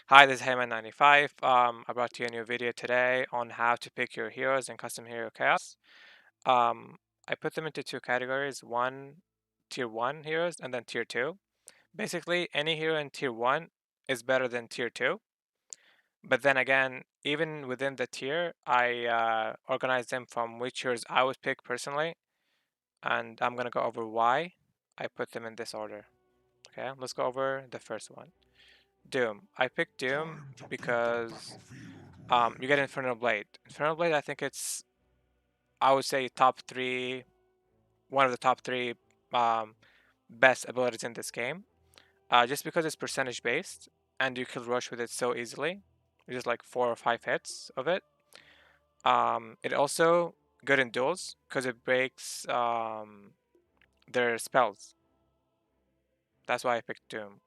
Hi, this is Heyman95. I brought you a new video today on how to pick your heroes in Custom Hero Chaos. I put them into two categories, tier 1 heroes and then tier 2. Basically, any hero in tier 1 is better than tier 2. But then again, even within the tier, I organize them from which heroes I would pick personally. And I'm going to go over why I put them in this order. Okay, let's go over the first one. Doom. I picked Doom because you get Infernal Blade. Infernal Blade, I think I would say one of the top three um, best abilities in this game. Just because it's percentage based and you kill Rush with it so easily. Just like 4 or 5 hits of it. It also good in duels because it breaks their spells. That's why I picked Doom.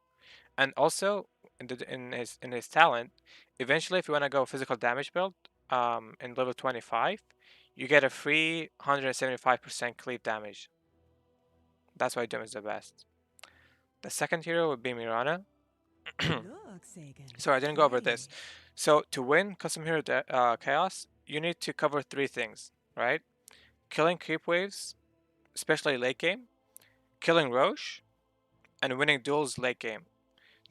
And also in his talent, eventually if you want to go physical damage build, in level 25, you get a free 175% cleave damage. That's why Doom is the best. The second hero would be Mirana. Sorry, I didn't go over this. So to win Custom Hero Chaos, you need to cover three things, right? Killing creep waves, especially late game, killing Roche, and winning duels late game.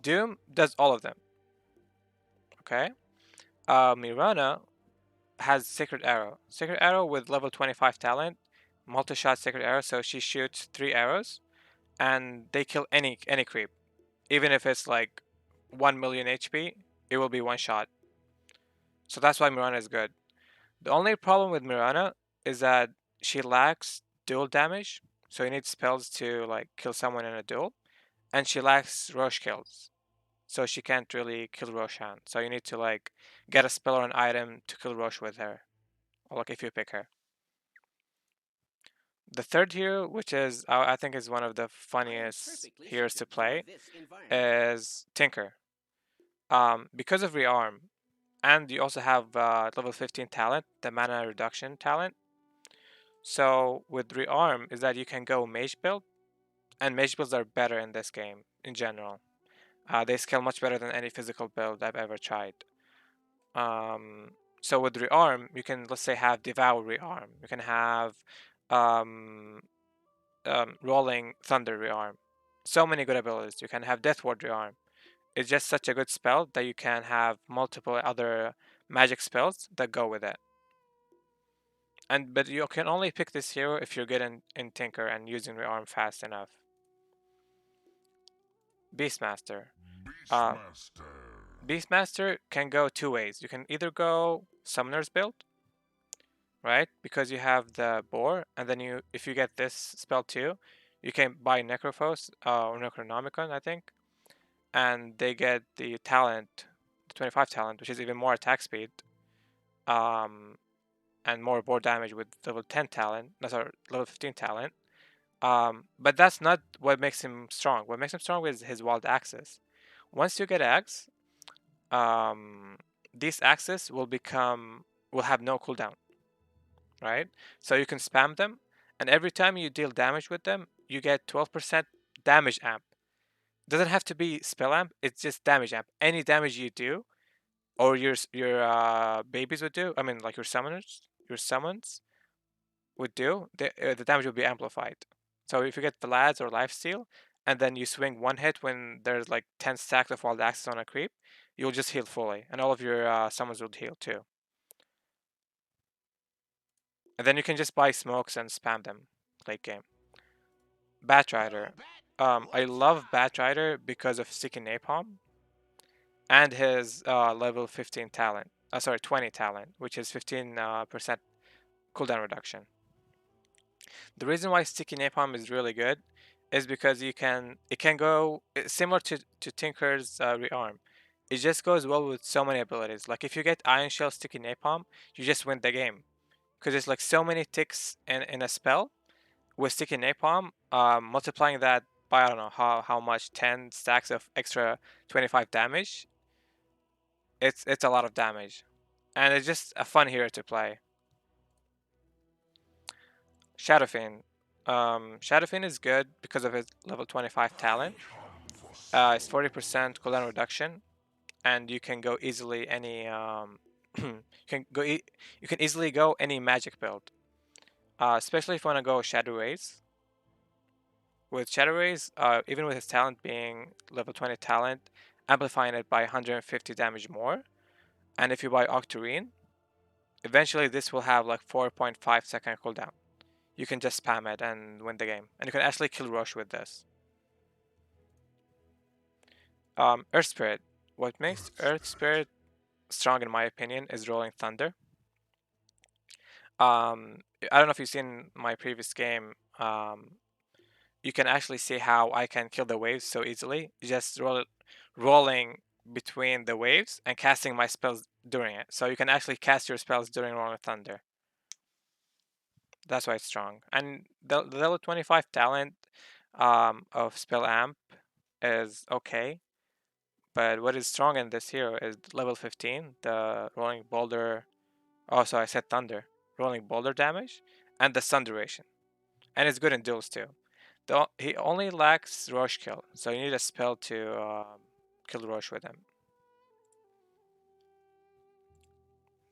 Doom does all of them, okay? Mirana has Sacred Arrow. Sacred Arrow with level 25 talent, multi-shot Sacred Arrow, so she shoots 3 arrows, and they kill any creep. Even if it's like 1 million HP, it will be one shot. So that's why Mirana is good. The only problem with Mirana is that she lacks dual damage, so you need spells to like kill someone in a duel, and she lacks Roche kills. So she can't really kill Roshan. So you need to like get a spell or an item to kill Roche with her. Or like if you pick her. The third hero, which is I think is one of the funniest heroes to play, is Tinker. Because of Rearm, and you also have level 15 talent, the mana reduction talent. So with Rearm is that you can go mage build, and mage builds are better in this game in general. They scale much better than any physical build I've ever tried. So with Rearm, you can, let's say, have Devour Rearm. You can have um, Rolling Thunder Rearm. So many good abilities. You can have Death Ward Rearm. It's just such a good spell that you can have multiple other magic spells that go with it. But you can only pick this hero if you're good in Tinker and using Rearm fast enough. Beastmaster. Uh, Beastmaster can go two ways. You can either go Summoner's build, right? Because you have the boar, and then if you get this spell too, you can buy Necrophos or Necronomicon, I think, and they get the talent, the 25 talent, which is even more attack speed, and more board damage with level 10 talent. No, sorry, level 15 talent. But that's not what makes him strong. What makes him strong is his wild axes. Once you get axe, these axes will have no cooldown, right? So you can spam them, and every time you deal damage with them, you get 12% damage amp. Doesn't have to be spell amp, it's just damage amp. Any damage you do, or your babies would do, I mean like your summons would do, the damage will be amplified. So if you get Vlads or Lifesteal, and then you swing one hit when there's like 10 stacks of wild axes on a creep, you'll just heal fully, and all of your summons will heal too. And then you can just buy smokes and spam them late game. Batrider. I love Batrider because of Sticky Napalm and his level 15 talent. Sorry, 20 talent, which is 15% cooldown reduction. The reason why Sticky Napalm is really good is because it can go similar to Tinker's Rearm. It just goes well with so many abilities. Like if you get Iron Shell Sticky Napalm, you just win the game. Because there's like so many ticks in a spell with Sticky Napalm, multiplying that by I don't know how much, 10 stacks of extra 25 damage. It's a lot of damage, and it's just a fun hero to play. Shadowfiend. Shadowfiend is good because of his level 25 talent. It's 40% cooldown reduction, and you can go easily any you can easily go any magic build, especially if you want to go Shadow Rays. With Shadow Rays, even with his talent being level 20 talent, amplifying it by 150 damage more, and if you buy Octarine, eventually this will have like 4.5 second cooldown. You can just spam it and win the game, and you can actually kill Roche with this. Earth Spirit. What makes Earth Spirit strong in my opinion is Rolling Thunder. I don't know if you've seen my previous game. You can actually see how I can kill the waves so easily. Just rolling between the waves and casting my spells during it. So you can actually cast your spells during Rolling Thunder. That's why it's strong. And the level 25 talent of Spell Amp is okay. But what is strong in this hero is level 15, the Rolling Boulder. Oh, so I said Thunder. Rolling Boulder damage and the Sun duration. And it's good in duels too. He only lacks Roche kill, so you need a spell to kill Roche with him.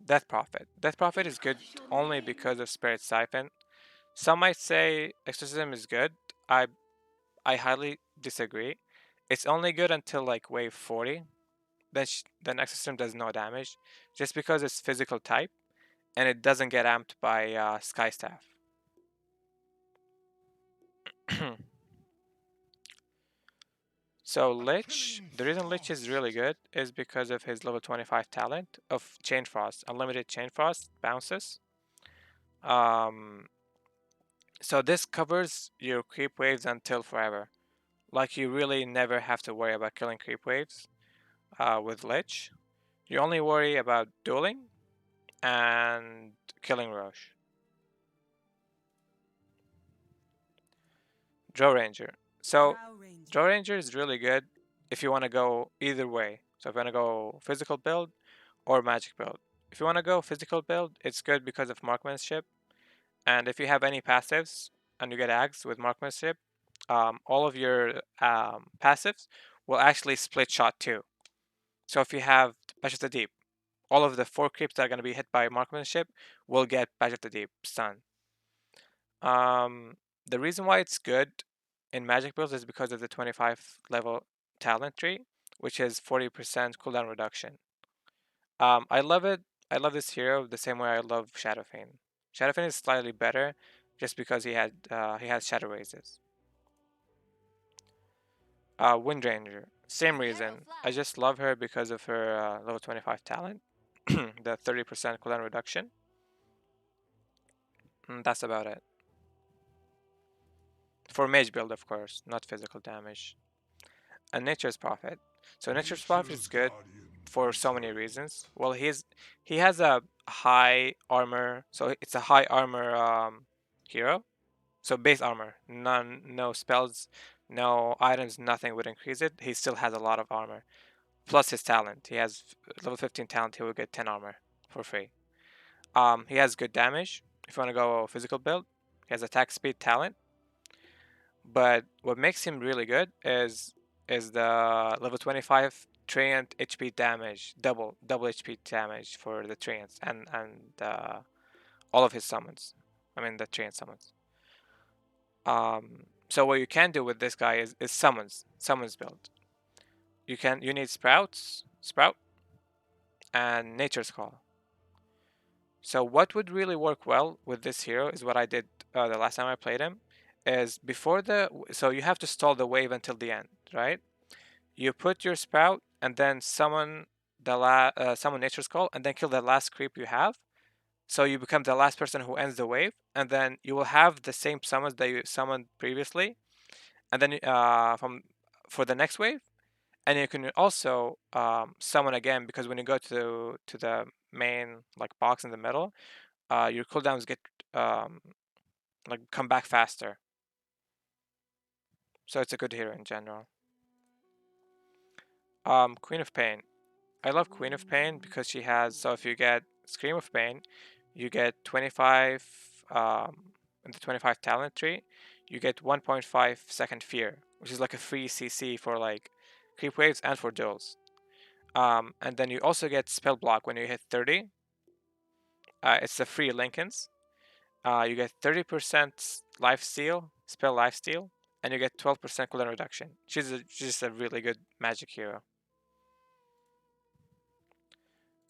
Death Prophet. Death Prophet is good only because of Spirit Siphon. Some might say Exorcism is good. I highly disagree. It's only good until like wave 40. Then Exorcism does no damage, just because it's physical type, and it doesn't get amped by Sky Staff. So Lich, the reason Lich is really good is because of his level 25 talent of Chain Frost, unlimited Chain Frost bounces. So this covers your creep waves until forever. Like you really never have to worry about killing creep waves with Lich. You only worry about dueling and killing Roche. Drow Ranger. So Drow Ranger is really good if you want to go either way. So if you want to go physical build or magic build. If you want to go physical build, it's good because of marksmanship. And if you have any passives and you get ags with marksmanship, all of your passives will actually split shot too. So if you have Bash of the Deep, all of the 4 creeps that are going to be hit by marksmanship will get Bash of the Deep stun. The reason why it's good in magic builds is because of the 25 level talent tree, which is 40% cooldown reduction. I love it. I love this hero the same way I love Shadowfiend. Shadowfiend is slightly better just because he has Shadow Raises. Wind Ranger, same reason. I just love her because of her level 25 talent, the 30% cooldown reduction. That's about it. For mage build, of course, not physical damage. And Nature's Prophet. So Nature's Prophet is good for so many reasons. Well, he has a high armor, so it's a high armor hero. So base armor, no spells, no items, nothing would increase it. He still has a lot of armor. Plus his talent. He has level 15 talent, he will get 10 armor for free. He has good damage. If you want to go physical build, he has attack speed talent. But what makes him really good is the level 25 Treant HP damage, double HP damage for the Treants and all of his summons. I mean the Treant summons. So what you can do with this guy is summons build. You need Sprout, and Nature's Call. So what would really work well with this hero is what I did the last time I played him, is so you have to stall the wave until the end, right? You put your Sprout and then summon summon Nature's Call and then kill the last creep you have. So you become the last person who ends the wave, and then you will have the same summons that you summoned previously, and then for the next wave, and you can also summon again, because when you go to the main like box in the middle, your cooldowns get like come back faster. So it's a good hero in general. Queen of Pain. I love Queen of Pain because she has, so if you get Scream of Pain, you get 25 in the 25 talent tree, you get 1.5 second fear, which is like a free CC for like creep waves and for duels. And then you also get spell block when you hit 30. It's the free Lincolns. You get 30% life steal, spell life steal, and you get 12% cooldown reduction. She's just a really good magic hero.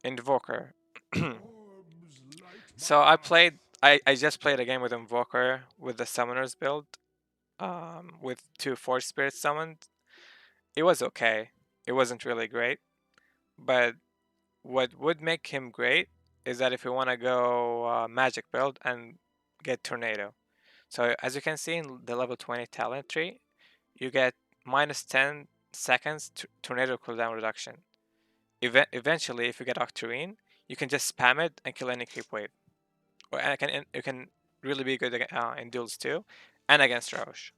Invoker. So I just played a game with Invoker with the Summoners build, with 2 Force Spirits summoned. It was okay. It wasn't really great, but what would make him great is that if you want to go magic build and get Tornado. So as you can see in the level 20 talent tree, you get minus 10 seconds Tornado cooldown reduction. Eventually, if you get Octarine, you can just spam it and kill any creep wave. Or you can really be good in duels too, and against Roche.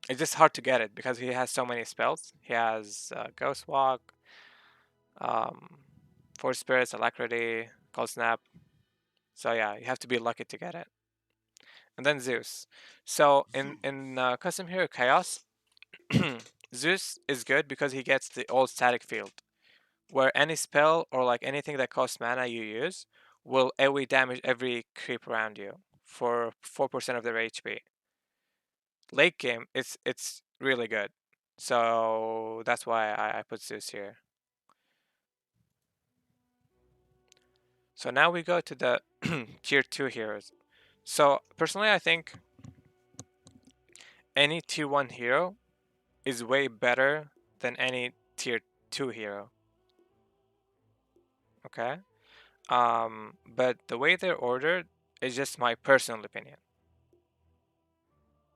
It's just hard to get it because he has so many spells. He has Ghost Walk, Force Spirits, Alacrity, Cold Snap. So yeah, you have to be lucky to get it. And then Zeus. So in Custom Hero Chaos, Zeus is good because he gets the old static field, where any spell or like anything that costs mana you use will AoE damage every creep around you for 4% of their HP. Late game, it's really good. So that's why I put Zeus here. So now we go to the tier 2 heroes. So personally I think any tier 1 hero is way better than any tier 2 hero. Okay? But the way they're ordered is just my personal opinion.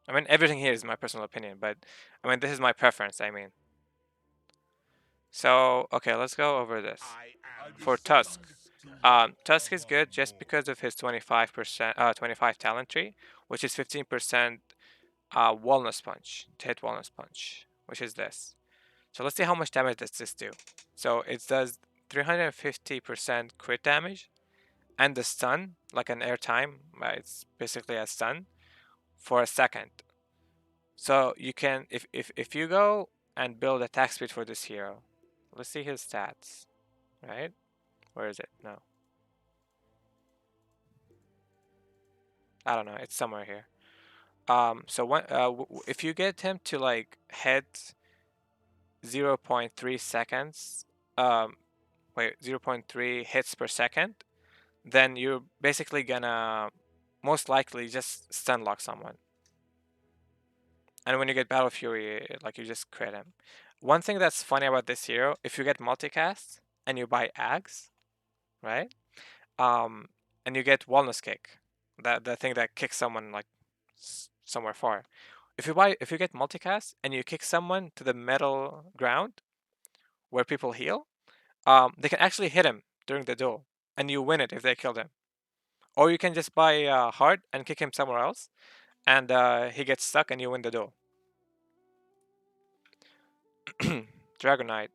I mean, everything here is my personal opinion, but I mean, this is my preference, I mean. So, okay, let's go over this. For Tusk. Tusk is good just because of his 25%, 25 talent tree, which is 15% Walnut Punch, to hit Walnut Punch, which is this. So let's see how much damage does this do. So it does 350% crit damage, and the stun, like an airtime, it's basically a stun, for a second. So you can, if you go and build attack speed for this hero, let's see his stats, right? Where is it? No. I don't know, it's somewhere here. So when, if you get him to like hit 0.3 seconds, wait, 0.3 hits per second, then you're basically gonna most likely just stun lock someone. And when you get Battle Fury, like you just crit him. One thing that's funny about this hero, if you get multicast and you buy Ags, right? And you get Walnut Kick, the thing that kicks someone like somewhere far. If you get multicast and you kick someone to the metal ground where people heal, they can actually hit him during the duel, and you win it if they killed him. Or you can just buy hard and kick him somewhere else, and he gets stuck and you win the duel. Dragonite.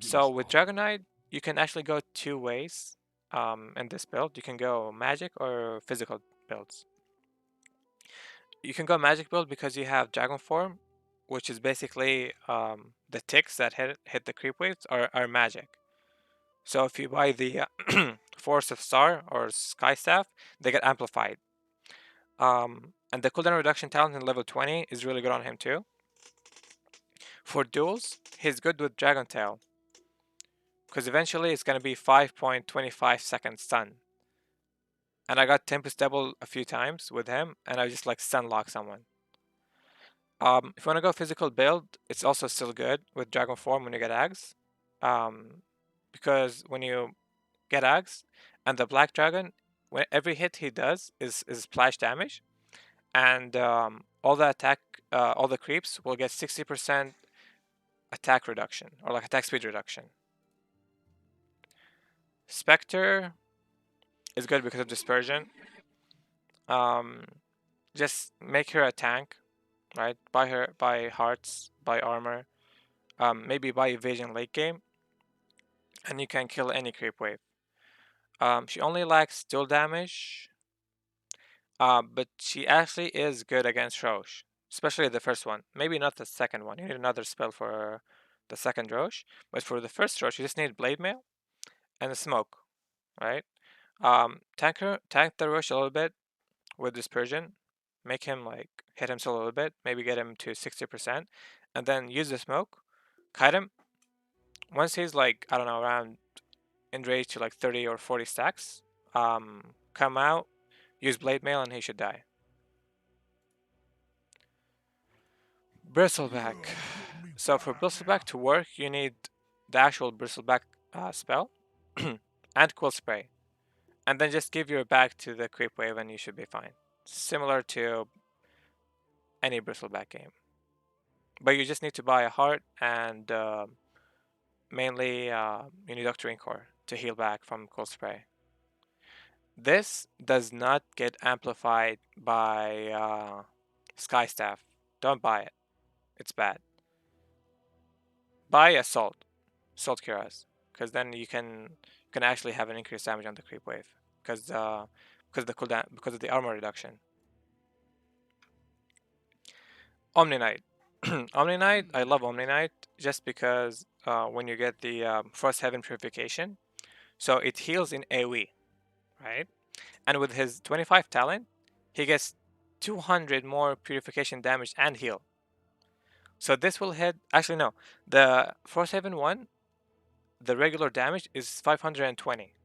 So with Dragonite, you can actually go 2 ways in this build. You can go magic or physical builds. You can go magic build because you have Dragon Form, which is basically the ticks that hit the creep waves are magic. So if you buy the Force of Star or Sky Staff, they get amplified. And the cooldown reduction talent in level 20 is really good on him too. For duels, he's good with Dragon Tail, because eventually it's going to be 5.25 seconds stun. And I got Tempest Double a few times with him, and I just like stun lock someone. If you want to go physical build, it's also still good with Dragon Form when you get Ags. Because when you get Ags and the Black Dragon, when every hit he does is splash damage, and all the creeps will get 60% attack reduction, or like attack speed reduction. Spectre is good because of dispersion. Just make her a tank, right? Buy hearts, buy armor, maybe buy evasion late game, and you can kill any creep wave. She only lacks dual damage, but she actually is good against Roche. especially the first one. Maybe not the second one. You need another spell for the second Roche, but for the first Roche, you just need Blade Mail and a Smoke, right? Tank the Roche a little bit with Dispersion, make him like hit himself a little bit, maybe get him to 60%, and then use the Smoke, kite him. Once he's like, I don't know, around in range to like 30 or 40 stacks, come out, use Blade Mail, and he should die. Bristleback. So for Bristleback to work, you need the actual Bristleback spell and Quill Spray. And then just give your back to the Creep Wave and you should be fine. Similar to any Bristleback game. But you just need to buy a heart and mainly you need Doctrine Core to heal back from Quill Spray. This does not get amplified by Sky Staff. Don't buy it. It's bad. Buy Assault Cuirass, because then you can actually have an increased damage on the creep wave, because the cooldown, because of the armor reduction. Omniknight. Omniknight, I love Omniknight just because when you get the Frost Heaven Purification, so it heals in AoE, right? And with his 25 talent, he gets 200 more purification damage and heal. So this will hit, actually no, the Frost Heaven one, the regular damage is 520.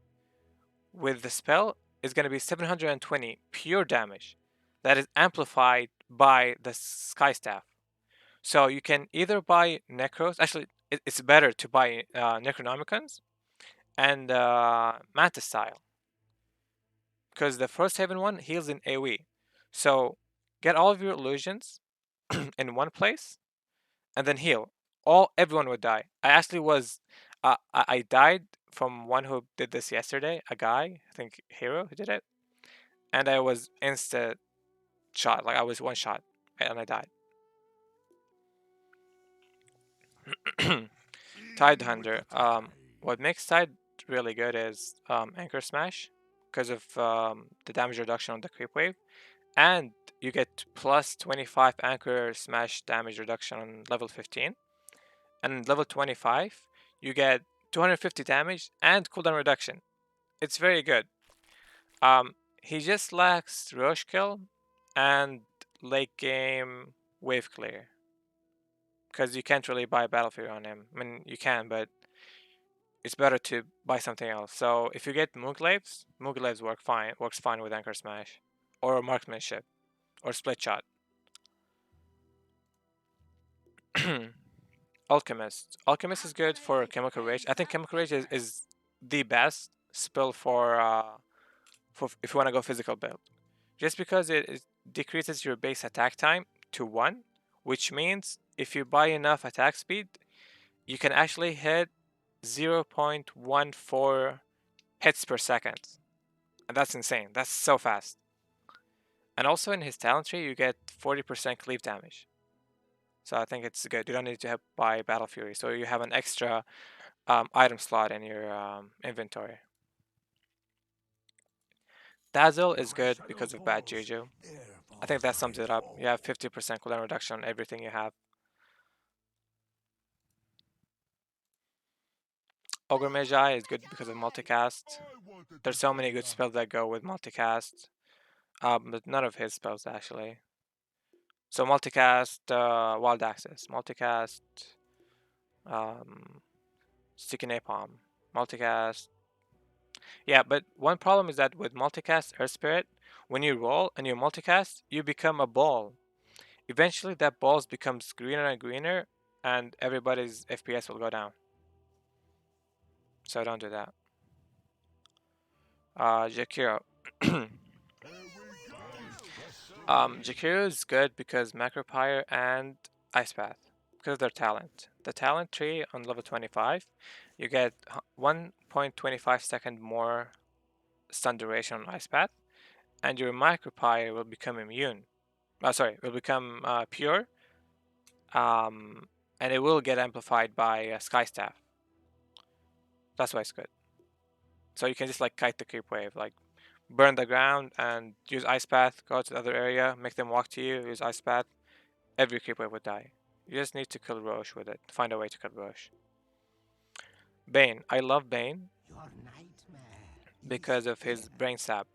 With the spell, it's going to be 720 pure damage. That is amplified by the Sky Staff. So you can either buy Necros, actually it's better to buy Necronomicons and Mantis Style, because the Frost Haven one heals in AoE. So get all of your illusions in one place and then heal. Everyone would die. I actually was I died from one who did this yesterday, a guy, I think Hero, who did it, and I was instant shot, like I was one shot and I died. Tidehunter. What makes Tide really good is Anchor Smash, because of the damage reduction on the creep wave, and you get plus 25 Anchor Smash damage reduction on level 15, and level 25 you get 250 damage and cooldown reduction. It's very good. He just lacks Roche Kill and late game Wave Clear, because you can't really buy Battle Fury on him. I mean, you can, but it's better to buy something else. So if you get Mooglaves works fine with Anchor Smash, or Marksmanship, or Split Shot. Alchemist. Alchemist is good for Chemical Rage. I think Chemical Rage is the best spell for if you want to go physical build. Just because it decreases your base attack time to 1, which means if you buy enough attack speed, you can actually hit 0.14 hits per second. And that's insane. That's so fast. And also in his talent tree, you get 40% cleave damage. So I think it's good. You don't need to buy Battle Fury. So you have an extra item slot in your inventory. Dazzle is good because of bad Juju. I think that sums it up. You have 50% cooldown reduction on everything you have. Ogre Magi is good because of multicast. There's so many good spells that go with multicast. But none of his spells actually. So multicast, Wild Access, multicast, Sticky Napalm, multicast. Yeah, but one problem is that with multicast Earth Spirit, when you roll and you multicast, you become a ball. Eventually that ball becomes greener and greener, and everybody's FPS will go down. So don't do that. Jakiro. Jakiro is good because Macropyre and Ice Path, because of their talent. The talent tree on level 25, you get 1.25 second more stun duration on Ice Path, and your Macropyre will become immune. Will become pure, and it will get amplified by Sky Staff. That's why it's good. So you can just like kite the creep wave, like burn the ground and use Ice Path, go to the other area, make them walk to you, use Ice Path, every creep wave would die. You just need to kill Roche with it. Find a way to kill Roche. Bane. I love Bane because of his brain sap.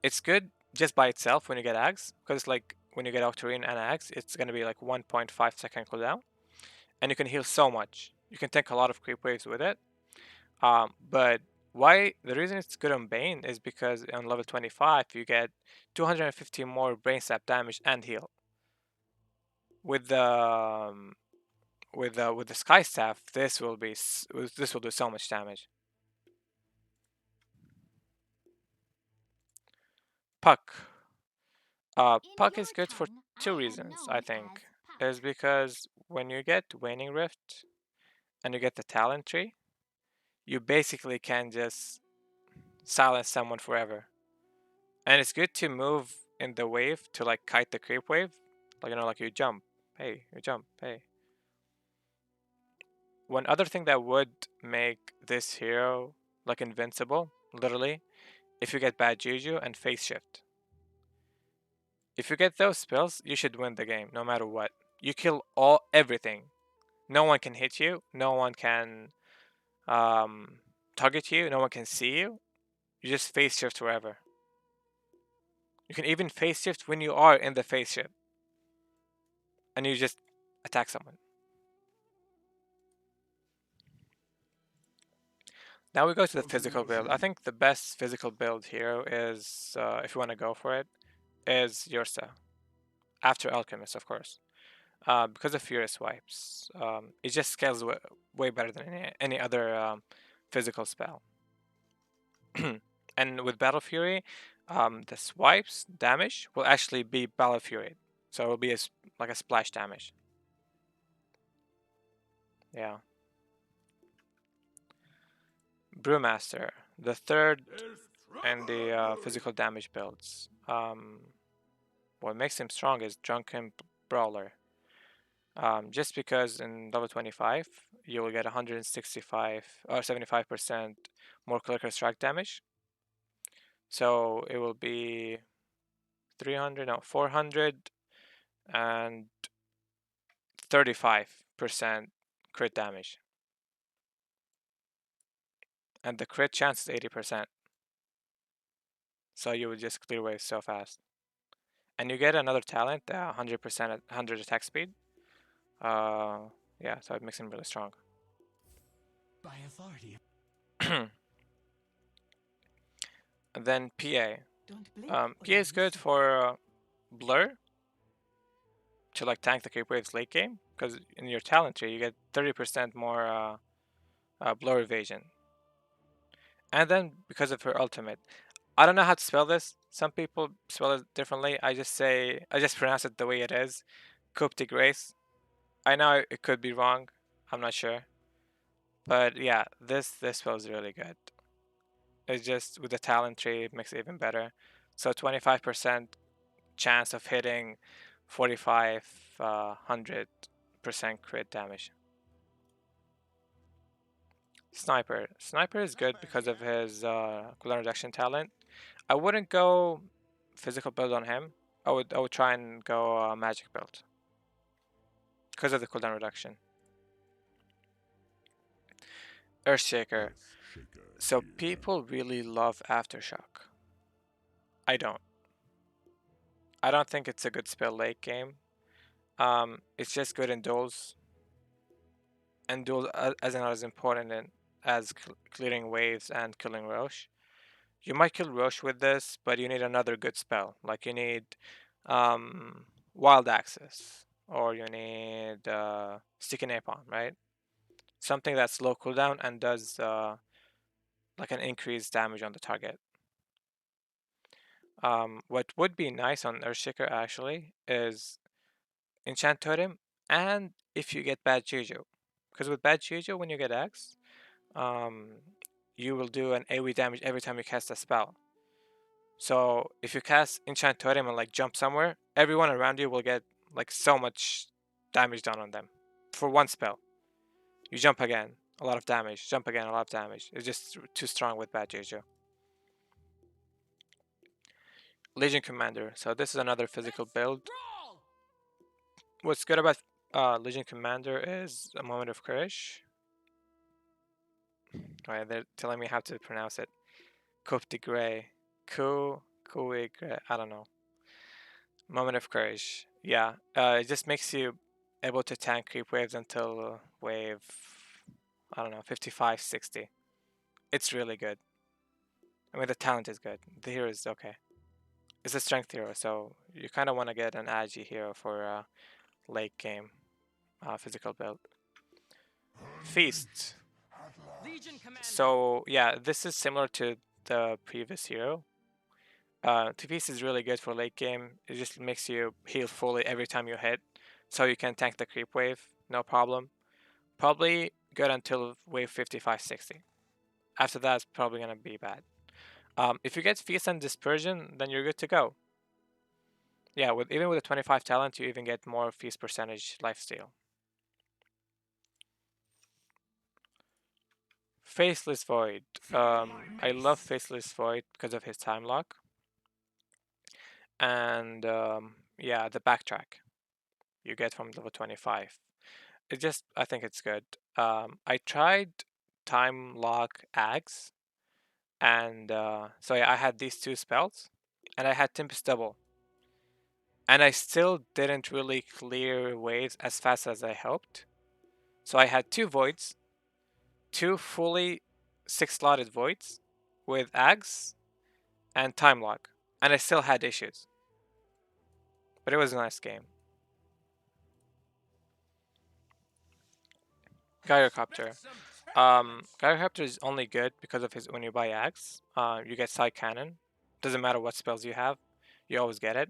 It's good just by itself when you get Axe, because like when you get Octarine and Axe, it's gonna be like 1.5 second cooldown, and you can heal so much. You can take a lot of creep waves with it. But why the reason it's good on Bane is because on level 25 you get 250 more brain sap damage and heal. With the with the Sky Staff, this will do so much damage. Puck. Puck is good for two reasons, I think. Is because when you get Waning Rift and you get the talent tree, you basically can just silence someone forever. And it's good to move in the wave to like kite the creep wave. Like, you know, like you jump, hey, you jump, hey. One other thing that would make this hero like invincible, literally, if you get bad juju and phase shift. If you get those spells, you should win the game no matter what. You kill everything. No one can hit you. No one can target you. No one can see you. You just phase shift wherever. You can even phase shift when you are in the phase shift, and you just attack someone. Now we go to the physical build. I think the best physical build here is, if you want to go for it, is Ursa. After Alchemist, of course. Because of Furious Wipes. It just scales way better than any other physical spell. And with Battle Fury, the swipes damage will actually be Battle Fury. So it will be like a splash damage. Yeah. Brewmaster, the third in the physical damage builds. What makes him strong is Drunken Brawler. Just because in level 25 you will get 165 or 75% more clicker strike damage. So it will be 300, no, 400 and 35% crit damage. And the crit chance is 80%. So you would just clear waves so fast. And you get another talent, 100% 100 attack speed. Yeah, so it makes him really strong. By authority. And then PA. PA is good for Blur to like tank the creep waves late game, because in your talent tree you get 30% more Blur evasion. And then because of her ultimate, I don't know how to spell this. Some people spell it differently. I just pronounce it the way it is. Coupe de Grace. I know it could be wrong. I'm not sure. But yeah, this spell is really good. It's just with the talent tree, it makes it even better. So 25% chance of hitting 4,500% crit damage. Sniper. Sniper is good because of his cooldown reduction talent. I wouldn't go physical build on him. I would try and go magic build because of the cooldown reduction. Earthshaker. So people really love Aftershock. I don't. I don't think it's a good spell late game. It's just good in duels. And duels as not as important as clearing waves and killing Roche. You might kill Roche with this, but you need another good spell. Like you need Wild Access, or you need Sticky Napalm, right? Something that's low cooldown and does like an increased damage on the target. What would be nice on Earthshaker actually is Enchant Totem, and if you get bad Juju. Because with bad Juju, when you get X, you will do an AoE damage every time you cast a spell. So if you cast Enchant Totem and like jump somewhere, everyone around you will get like so much damage done on them for one spell. You jump again, a lot of damage. Jump again, a lot of damage. It's just too strong with bad Juju. Legion Commander. So this is another physical build. What's good about Legion Commander is a moment of courage. Right, they're telling me how to pronounce it. Coupe de Grey. I don't know. Moment of courage. Yeah, it just makes you able to tank creep waves until wave, I don't know, 55, 60. It's really good. I mean, the talent is good. The hero is okay. It's a strength hero, so you kind of want to get an agi hero for late game physical build. Feast. Legion Commander. So yeah, this is similar to the previous hero. Two Feast is really good for late game. It just makes you heal fully every time you hit, so you can tank the creep wave, no problem. Probably good until wave 55, 60. After that, it's probably gonna be bad. If you get Feast and Dispersion, then you're good to go. Yeah, even with a 25 talent, you even get more Feast percentage lifesteal. Faceless Void. I love Faceless Void because of his time lock. And yeah, the backtrack you get from level 25. I think it's good. I tried time lock Ags, and so yeah, I had these two spells, and I had Tempest Double. And I still didn't really clear waves as fast as I hoped. So I had two voids, two fully 6-slotted voids with Ags and time lock, and I still had issues. But it was a nice game. Gyrocopter. Gyrocopter is only good because of his when you buy Ags, you get side cannon. Doesn't matter what spells you have, you always get it.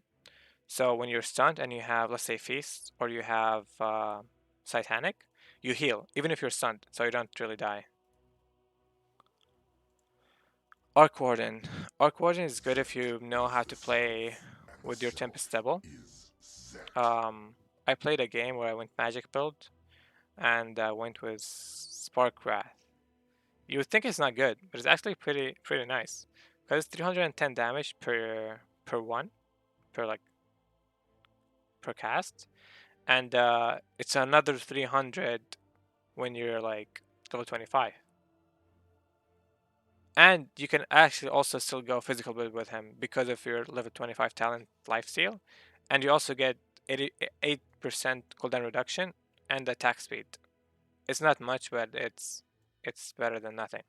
So when you're stunned and you have, let's say, Feast or you have Satanic, you heal, even if you're stunned, so you don't really die. Arc Warden. Arc Warden is good if you know how to play with your Tempest Double. I played a game where I went magic build and went with Spark Wrath. You would think it's not good, but it's actually pretty nice because it's 310 damage per one per cast, and it's another 300 when you're like level 25. And you can actually also still go physical build with him because of your level 25 talent lifesteal, and you also get 88% cooldown reduction and attack speed. It's not much, but it's better than nothing.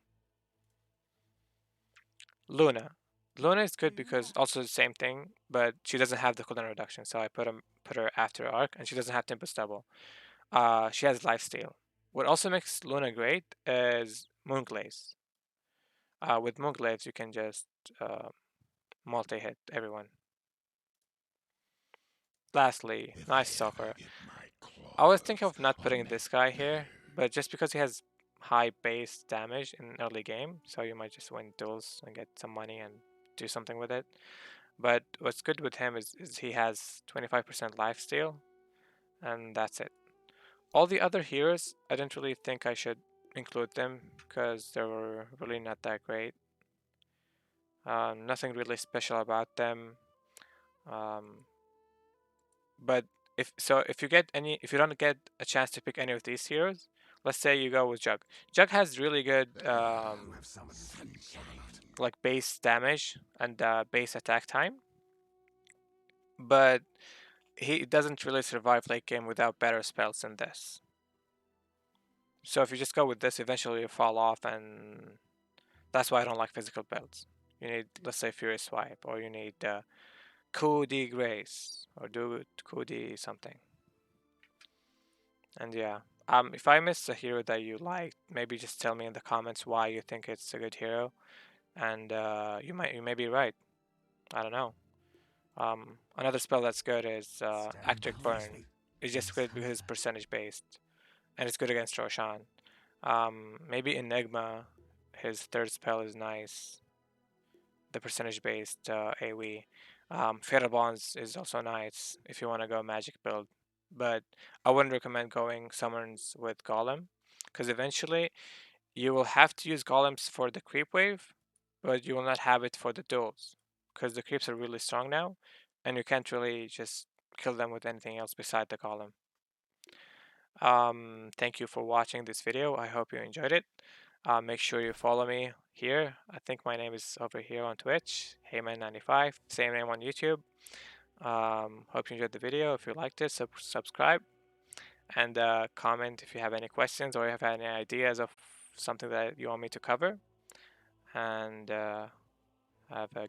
Luna. Luna is good because also the same thing, but she doesn't have the cooldown reduction, so I put her after Arc, and she doesn't have Tempest Double. She has lifesteal. What also makes Luna great is Moonglaze. With Moonglaze, you can just multi-hit everyone. Lastly, nice Stalker. I was thinking of not putting this guy here, but just because he has high base damage in early game, so you might just win duels and get some money and do something with it. But what's good with him is he has 25% lifesteal, and that's it. All the other heroes, I didn't really think I should include them because they were really not that great. Nothing really special about them. Um, but if you don't get a chance to pick any of these heroes, let's say you go with Jug. Jug has really good like base damage and base attack time, but he doesn't really survive late game without better spells than this. So if you just go with this, eventually you fall off, and that's why I don't like physical builds. You need, let's say, Fury Swipe, or you need Coup de Grace, or do Coup de something. And yeah, if I missed a hero that you liked, maybe just tell me in the comments why you think it's a good hero, and you may be right. I don't know. Another spell that's good is Actic Burn. It's just good because it's percentage based, and it's good against Roshan. Maybe Enigma, his third spell is nice. The percentage based AoE. Fatal Bonds is also nice if you want to go magic build, but I wouldn't recommend going summons with Golem because eventually you will have to use Golems for the creep wave, but you will not have it for the duels because the creeps are really strong now, and you can't really just kill them with anything else beside the golem. Thank you for watching this video. I hope you enjoyed it. Make sure you follow me here. I think my name is over here on Twitch, Heyman95, same name on YouTube. Hope you enjoyed the video. If you liked it, subscribe and comment if you have any questions or you have any ideas of something that you want me to cover. And have a